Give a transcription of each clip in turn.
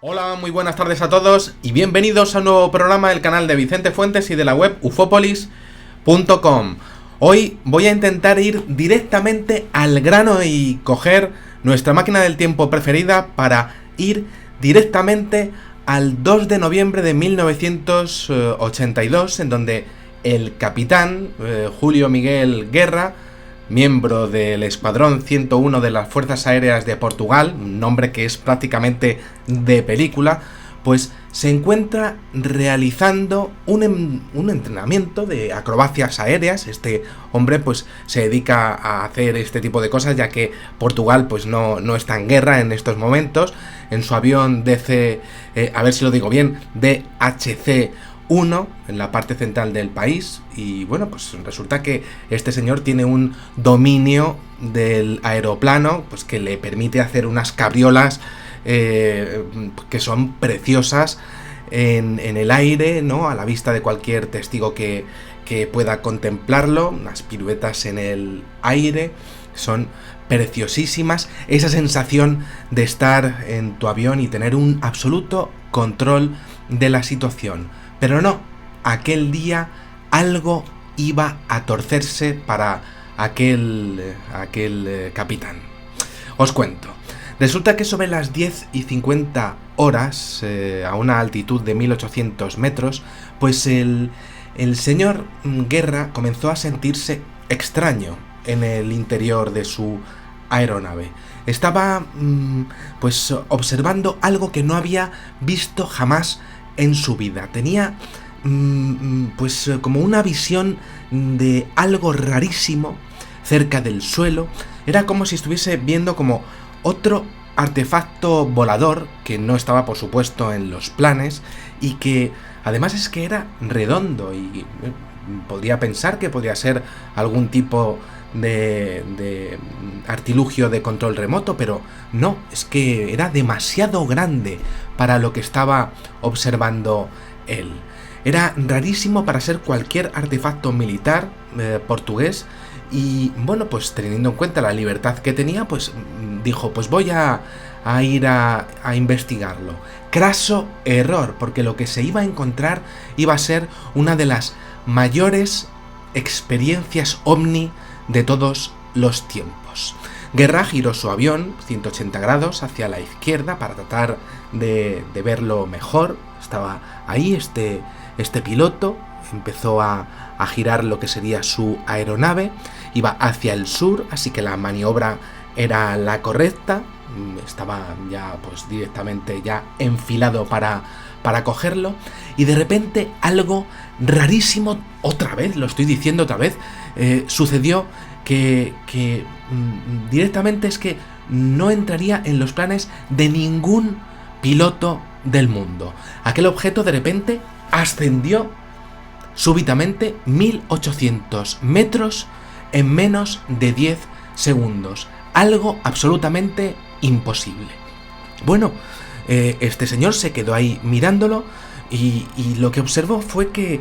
Hola, muy buenas tardes a todos y bienvenidos a un nuevo programa del canal de Vicente Fuentes y de la web ufopolis.com. Hoy voy a intentar ir directamente al grano y coger nuestra máquina del tiempo preferida para ir directamente al 2 de noviembre de 1982, en donde el capitán Julio Miguel Guerra, miembro del Escuadrón 101 de las Fuerzas Aéreas de Portugal, un nombre que es prácticamente de película, pues se encuentra realizando un entrenamiento de acrobacias aéreas. Este hombre pues se dedica a hacer este tipo de cosas, ya que Portugal pues no está en guerra en estos momentos. En su avión DC, a ver si lo digo bien, DHC-1 en la parte central del país, y bueno, pues resulta que este señor tiene un dominio del aeroplano pues que le permite hacer unas cabriolas que son preciosas en el aire, ¿no? A la vista de cualquier testigo que pueda contemplarlo. Unas piruetas en el aire son preciosísimas. Esa sensación de estar en tu avión y tener un absoluto control de la situación. Pero no, aquel día algo iba a torcerse para aquel capitán. Os cuento. Resulta que sobre las 10:50 horas, a una altitud de 1800 metros, pues el señor Guerra comenzó a sentirse extraño en el interior de su aeronave. Estaba pues observando algo que no había visto jamás en su vida. Tenía pues como una visión de algo rarísimo cerca del suelo. Era como si estuviese viendo como otro artefacto volador que no estaba, por supuesto, en los planes, y que además es que era redondo, y podría pensar que podría ser algún tipo de artilugio de control remoto, pero no, es que era demasiado grande para lo que estaba observando él. Era rarísimo para ser cualquier artefacto militar portugués, y bueno, pues teniendo en cuenta la libertad que tenía, pues dijo, pues voy a ir a investigarlo. Craso error, porque lo que se iba a encontrar iba a ser una de las mayores experiencias ovni de todos los tiempos. Guerra giró su avión 180 grados hacia la izquierda para tratar de verlo mejor. Estaba ahí este piloto, empezó a girar lo que sería su aeronave, iba hacia el sur, así que la maniobra era la correcta. Estaba ya pues directamente ya enfilado para cogerlo, y de repente algo rarísimo, otra vez, lo estoy diciendo otra vez, sucedió que directamente es que no entraría en los planes de ningún piloto del mundo. Aquel objeto de repente ascendió súbitamente 1800 metros en menos de 10 segundos. Algo absolutamente imposible. Bueno, este señor se quedó ahí mirándolo, y lo que observó fue que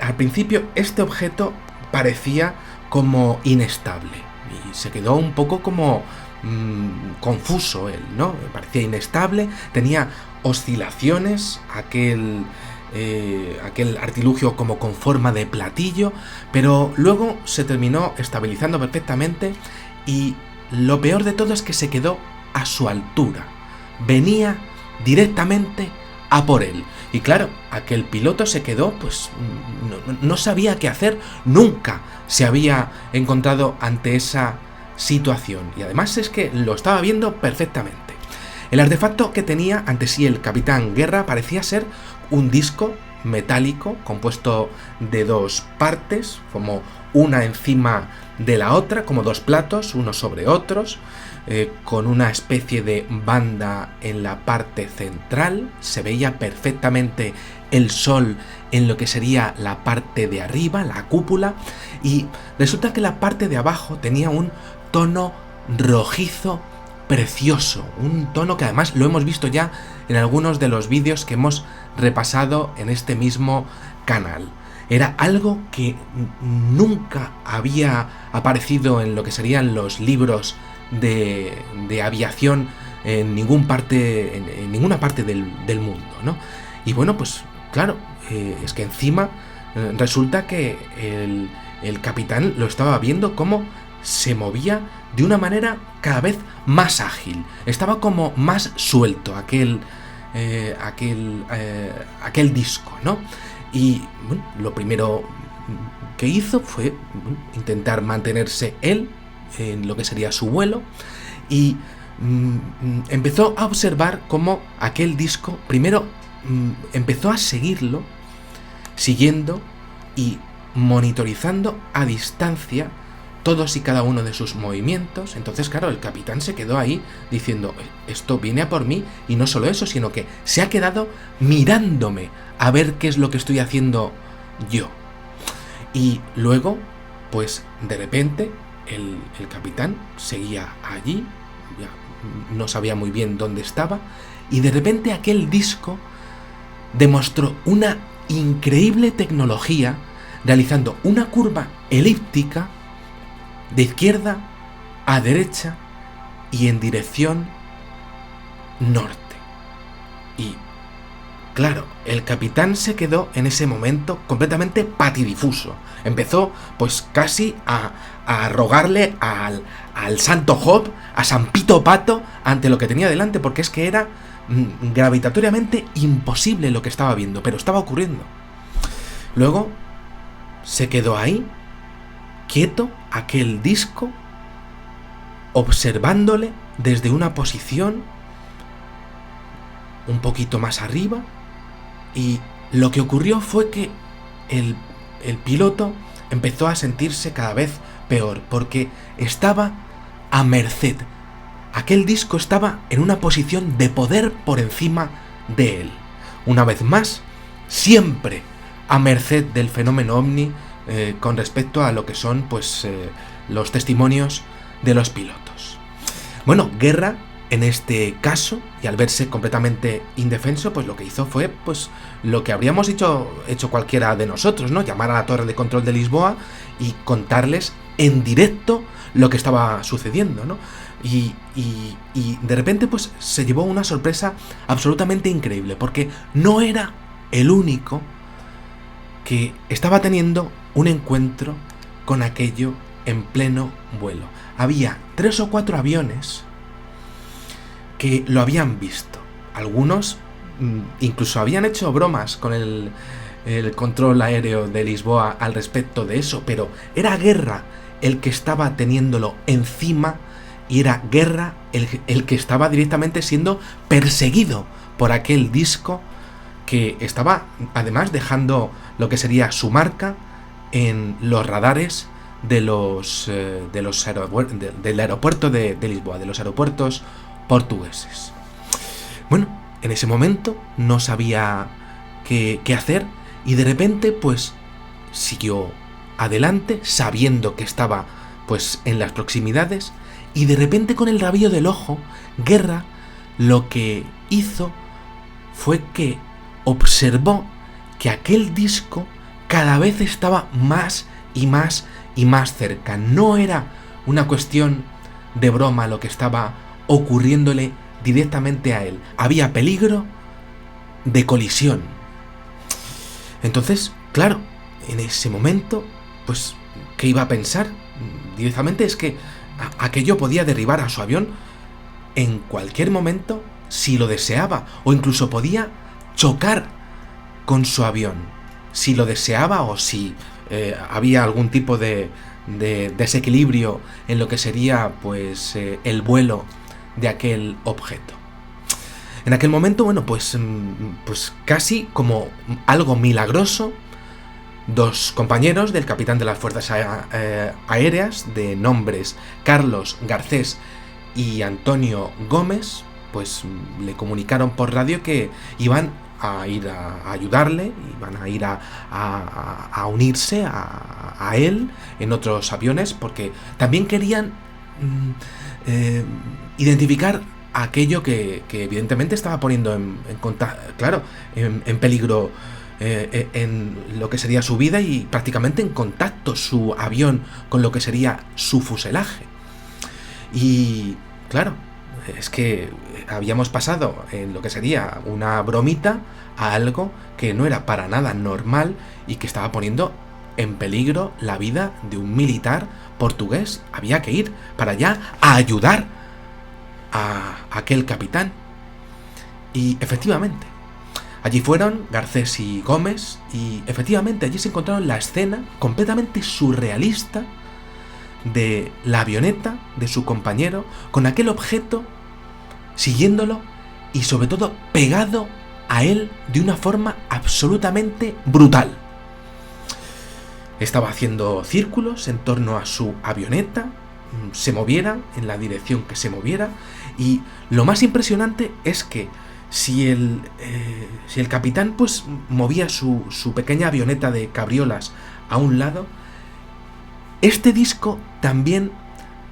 al principio este objeto parecía como inestable, y se quedó un poco como confuso él, ¿no? Parecía inestable, tenía oscilaciones, aquel artilugio como con forma de platillo, pero luego se terminó estabilizando perfectamente, y lo peor de todo es que se quedó a su altura. Venía directamente a por él. Y claro, aquel piloto se quedó, pues no sabía qué hacer. Nunca se había encontrado ante esa situación, y además es que lo estaba viendo perfectamente. El artefacto que tenía ante sí el capitán Guerra parecía ser un disco metálico compuesto de dos partes, como una encima de la otra, como dos platos, unos sobre otros, con una especie de banda en la parte central. Se veía perfectamente el sol en lo que sería la parte de arriba, la cúpula, y resulta que la parte de abajo tenía un tono rojizo precioso, un tono que además lo hemos visto ya en algunos de los vídeos que hemos repasado en este mismo canal. Era algo que nunca había aparecido en lo que serían los libros de aviación en ninguna parte del mundo, ¿no? Y bueno, pues claro, es que encima resulta que el capitán lo estaba viendo cómo se movía de una manera cada vez más ágil. Estaba como más suelto aquel disco, ¿no? Y bueno, lo primero que hizo fue intentar mantenerse él en lo que sería su vuelo y empezó a observar cómo aquel disco primero empezó a siguiendo y monitorizando a distancia todos y cada uno de sus movimientos. Entonces, claro, el capitán se quedó ahí diciendo, esto viene a por mí, y no solo eso, sino que se ha quedado mirándome a ver qué es lo que estoy haciendo yo. Y luego, pues de repente, el capitán seguía allí, ya no sabía muy bien dónde estaba, y de repente aquel disco demostró una increíble tecnología realizando una curva elíptica de izquierda a derecha y en dirección norte. Y claro, el capitán se quedó en ese momento completamente patidifuso. Empezó pues casi a rogarle al santo Job, a San Pito Pato, ante lo que tenía delante, porque es que era gravitatoriamente imposible lo que estaba viendo, pero estaba ocurriendo. Luego se quedó ahí, quieto, aquel disco, observándole desde una posición un poquito más arriba, y lo que ocurrió fue que el piloto empezó a sentirse cada vez peor, porque estaba a merced. Aquel disco estaba en una posición de poder por encima de él. Una vez más, siempre a merced del fenómeno ovni con respecto a lo que son pues los testimonios de los pilotos. Bueno, Guerra, en este caso, y al verse completamente indefenso, pues lo que hizo fue pues lo que habríamos hecho cualquiera de nosotros, ¿no? Llamar a la torre de control de Lisboa y contarles en directo lo que estaba sucediendo, ¿no? Y de repente pues se llevó una sorpresa absolutamente increíble, porque no era el único que estaba teniendo un encuentro con aquello en pleno vuelo. Había 3 o 4 aviones que lo habían visto. Algunos incluso habían hecho bromas con el control aéreo de Lisboa al respecto de eso, pero era Guerra el que estaba teniéndolo encima, y era Guerra el que estaba directamente siendo perseguido por aquel disco, que estaba además dejando lo que sería su marca en los radares del aeropuerto de Lisboa, de los aeropuertos portugueses. Bueno, en ese momento no sabía qué hacer, y de repente pues siguió adelante sabiendo que estaba pues en las proximidades, y de repente con el rabillo del ojo, Guerra lo que hizo fue que observó que aquel disco cada vez estaba más y más y más cerca. No era una cuestión de broma lo que estaba ocurriéndole directamente a él. Había peligro de colisión. Entonces, claro, en ese momento, pues, ¿qué iba a pensar? Directamente es que aquello podía derribar a su avión en cualquier momento si lo deseaba, o incluso podía chocar con su avión si lo deseaba, o si había algún tipo de desequilibrio en lo que sería pues el vuelo de aquel objeto. En aquel momento, bueno, pues casi como algo milagroso, 2 compañeros del capitán de las fuerzas aéreas, de nombres Carlos Garcés y Antonio Gómez, pues le comunicaron por radio que iban a ir a ayudarle, iban a ir a unirse a él en otros aviones, porque también querían identificar aquello que evidentemente estaba poniendo en peligro en lo que sería su vida, y prácticamente en contacto su avión con lo que sería su fuselaje. Y claro, es que habíamos pasado en lo que sería una bromita a algo que no era para nada normal y que estaba poniendo en peligro la vida de un militar portugués. Había que ir para allá a ayudar a aquel capitán. Y efectivamente, allí fueron Garcés y Gómez y efectivamente allí se encontraron la escena completamente surrealista de la avioneta de su compañero con aquel objeto siguiéndolo y sobre todo pegado a él de una forma absolutamente brutal. Estaba haciendo círculos en torno a su avioneta, se moviera en la dirección que se moviera, y lo más impresionante es que si el capitán pues movía su pequeña avioneta de cabriolas a un lado, este disco también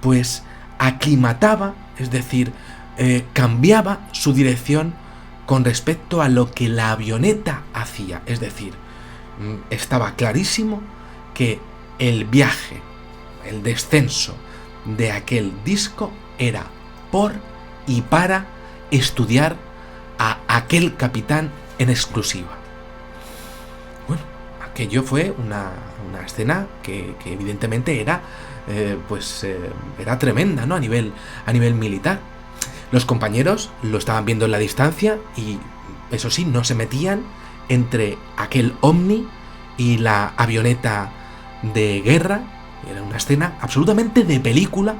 pues aclimataba, es decir, cambiaba su dirección con respecto a lo que la avioneta hacía. Es decir, estaba clarísimo que el viaje, el descenso de aquel disco era por y para estudiar a aquel capitán en exclusiva. Bueno, aquello fue una escena que evidentemente era era tremenda, ¿no? A nivel militar. Los compañeros lo estaban viendo en la distancia y, eso sí, no se metían entre aquel Omni y la avioneta de guerra. Era una escena absolutamente de película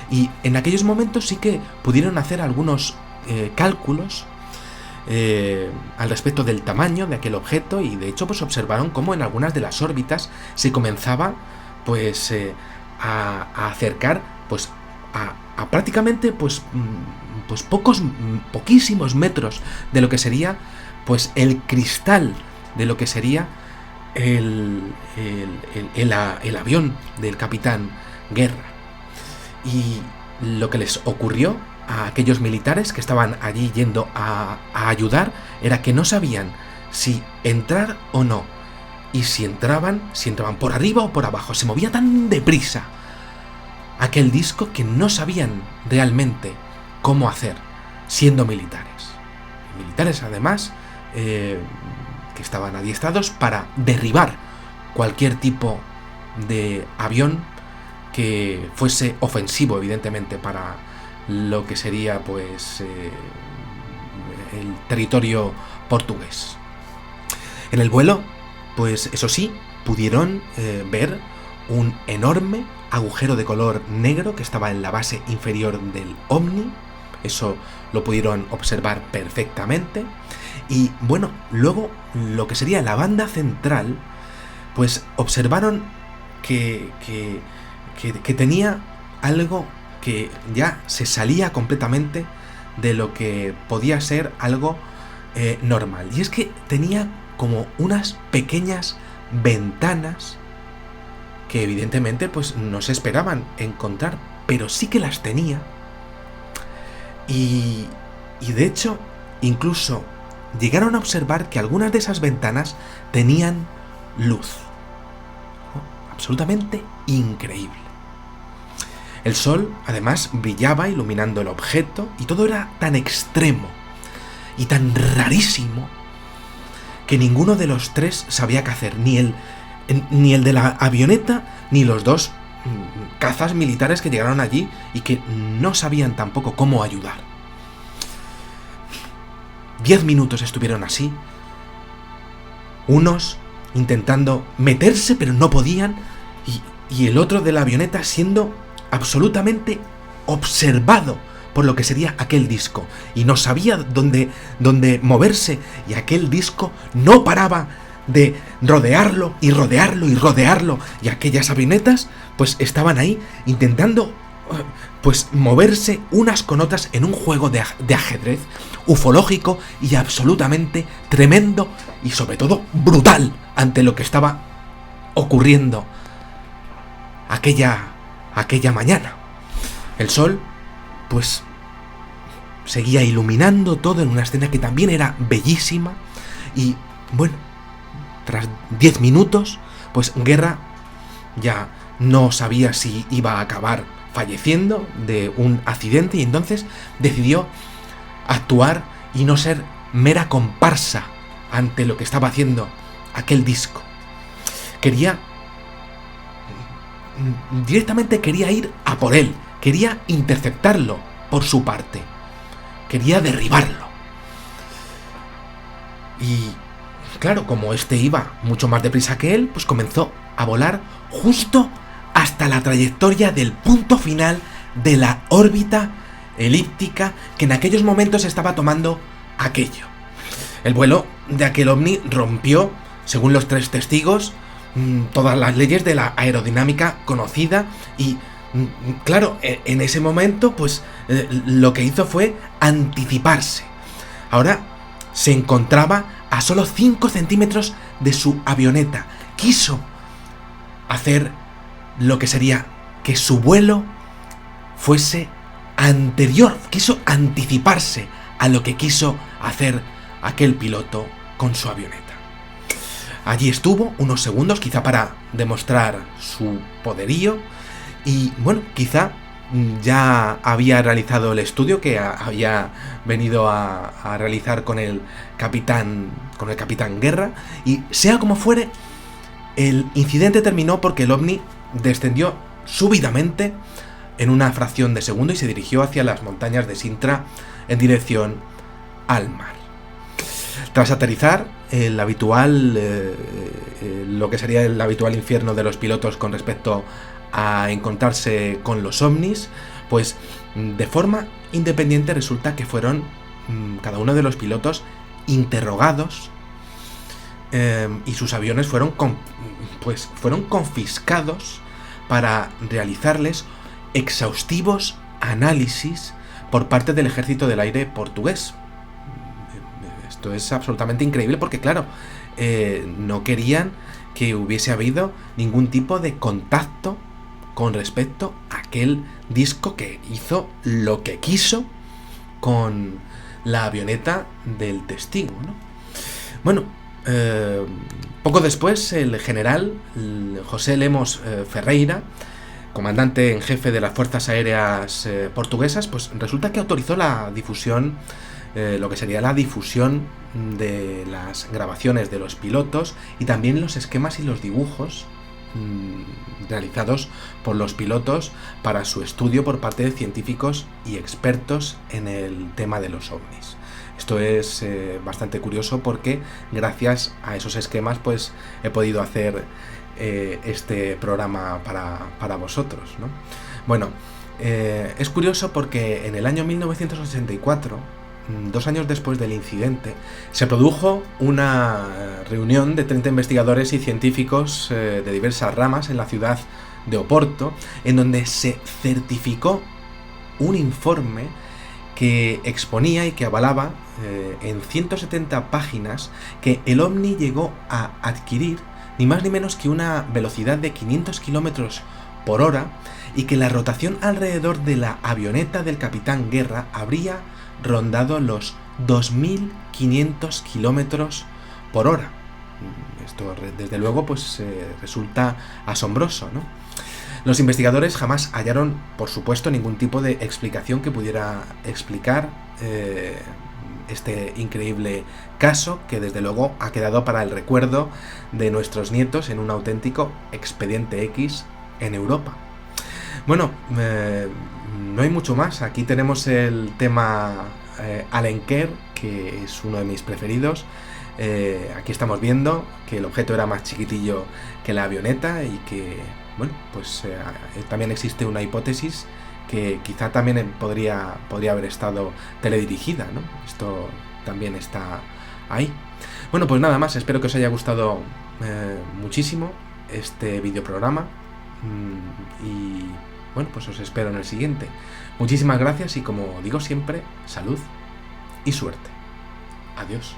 y en aquellos momentos sí que pudieron hacer algunos cálculos al respecto del tamaño de aquel objeto y de hecho pues observaron cómo en algunas de las órbitas se comenzaba pues a acercar pues a prácticamente pues poquísimos metros de lo que sería pues el cristal de lo que sería el avión del capitán Guerra. Y lo que les ocurrió a aquellos militares que estaban allí yendo a ayudar era que no sabían si entrar o no, y si entraban por arriba o por abajo. Se movía tan deprisa aquel disco que no sabían realmente cómo hacer siendo militares. Militares además que estaban adiestrados para derribar cualquier tipo de avión que fuese ofensivo, evidentemente, para lo que sería pues el territorio portugués. En el vuelo, pues eso sí, pudieron ver un enorme agujero de color negro que estaba en la base inferior del Omni. Eso lo pudieron observar perfectamente. Y bueno, luego lo que sería la banda central, pues observaron que tenía algo que ya se salía completamente de lo que podía ser algo normal. Y es que tenía como unas pequeñas ventanas que evidentemente pues no se esperaban encontrar, pero sí que las tenía. Y de hecho, incluso llegaron a observar que algunas de esas ventanas tenían luz. Absolutamente increíble. El sol, además, brillaba iluminando el objeto y todo era tan extremo y tan rarísimo que ninguno de los tres sabía qué hacer, ni el de la avioneta, ni los dos cazas militares que llegaron allí y que no sabían tampoco cómo ayudar. 10 minutos estuvieron así, unos intentando meterse pero no podían, y el otro de la avioneta siendo absolutamente observado por lo que sería aquel disco, y no sabía dónde moverse, y aquel disco no paraba de rodearlo y rodearlo y rodearlo, y aquellas avionetas pues estaban ahí intentando pues moverse unas con otras en un juego de ajedrez ufológico y absolutamente tremendo y sobre todo brutal ante lo que estaba ocurriendo aquella mañana. El sol pues seguía iluminando todo en una escena que también era bellísima, y bueno, tras 10 minutos pues Guerra ya no sabía si iba a acabar falleciendo de un accidente y entonces decidió actuar y no ser mera comparsa ante lo que estaba haciendo aquel disco. Directamente quería ir a por él, quería interceptarlo por su parte, quería derribarlo. Y claro, como este iba mucho más deprisa que él, pues comenzó a volar justo hasta la trayectoria del punto final de la órbita elíptica que en aquellos momentos estaba tomando aquello. El vuelo de aquel ovni rompió, según los 3 testigos, todas las leyes de la aerodinámica conocida y, claro, en ese momento, pues lo que hizo fue anticiparse. Ahora se encontraba a solo 5 centímetros de su avioneta. Quiso hacer lo que sería que su vuelo fuese anterior, quiso anticiparse a lo que quiso hacer aquel piloto con su avioneta. Allí estuvo unos segundos, quizá para demostrar su poderío, y bueno, quizá ya había realizado el estudio que había venido a realizar con el capitán Guerra, y sea como fuere, el incidente terminó porque el ovni descendió súbitamente en una fracción de segundo y se dirigió hacia las montañas de Sintra en dirección al mar. Tras aterrizar, lo que sería el habitual infierno de los pilotos con respecto a encontrarse con los ovnis, pues de forma independiente resulta que fueron cada uno de los pilotos interrogados y sus aviones fueron confiscados para realizarles exhaustivos análisis por parte del Ejército del Aire portugués. Esto es absolutamente increíble porque, claro, no querían que hubiese habido ningún tipo de contacto con respecto a aquel disco que hizo lo que quiso con la avioneta del testigo, ¿no? Bueno, poco después el general José Lemos Ferreira, comandante en jefe de las Fuerzas Aéreas portuguesas, pues resulta que autorizó la difusión, lo que sería la difusión de las grabaciones de los pilotos y también los esquemas y los dibujos realizados por los pilotos para su estudio por parte de científicos y expertos en el tema de los ovnis. Esto es bastante curioso porque gracias a esos esquemas pues he podido hacer este programa para vosotros, ¿no? Bueno, es curioso porque en el año 1984, 2 años después del incidente, se produjo una reunión de 30 investigadores y científicos de diversas ramas en la ciudad de Oporto, en donde se certificó un informe que exponía y que avalaba en 170 páginas que el ovni llegó a adquirir ni más ni menos que una velocidad de 500 kilómetros por hora y que la rotación alrededor de la avioneta del capitán Guerra habría rondado los 2.500 kilómetros por hora. Esto, desde luego, pues resulta asombroso, ¿no? Los investigadores jamás hallaron, por supuesto, ningún tipo de explicación que pudiera explicar este increíble caso, que desde luego ha quedado para el recuerdo de nuestros nietos en un auténtico expediente X en Europa. Bueno, no hay mucho más. Aquí tenemos el tema Allen Kerr, que es uno de mis preferidos. Aquí estamos viendo que el objeto era más chiquitillo que la avioneta y que, bueno, pues también existe una hipótesis que quizá también podría haber estado teledirigida, ¿no? Esto también está ahí. Bueno, pues nada más, espero que os haya gustado muchísimo este videoprograma y bueno, pues os espero en el siguiente. Muchísimas gracias y, como digo siempre, salud y suerte. Adiós.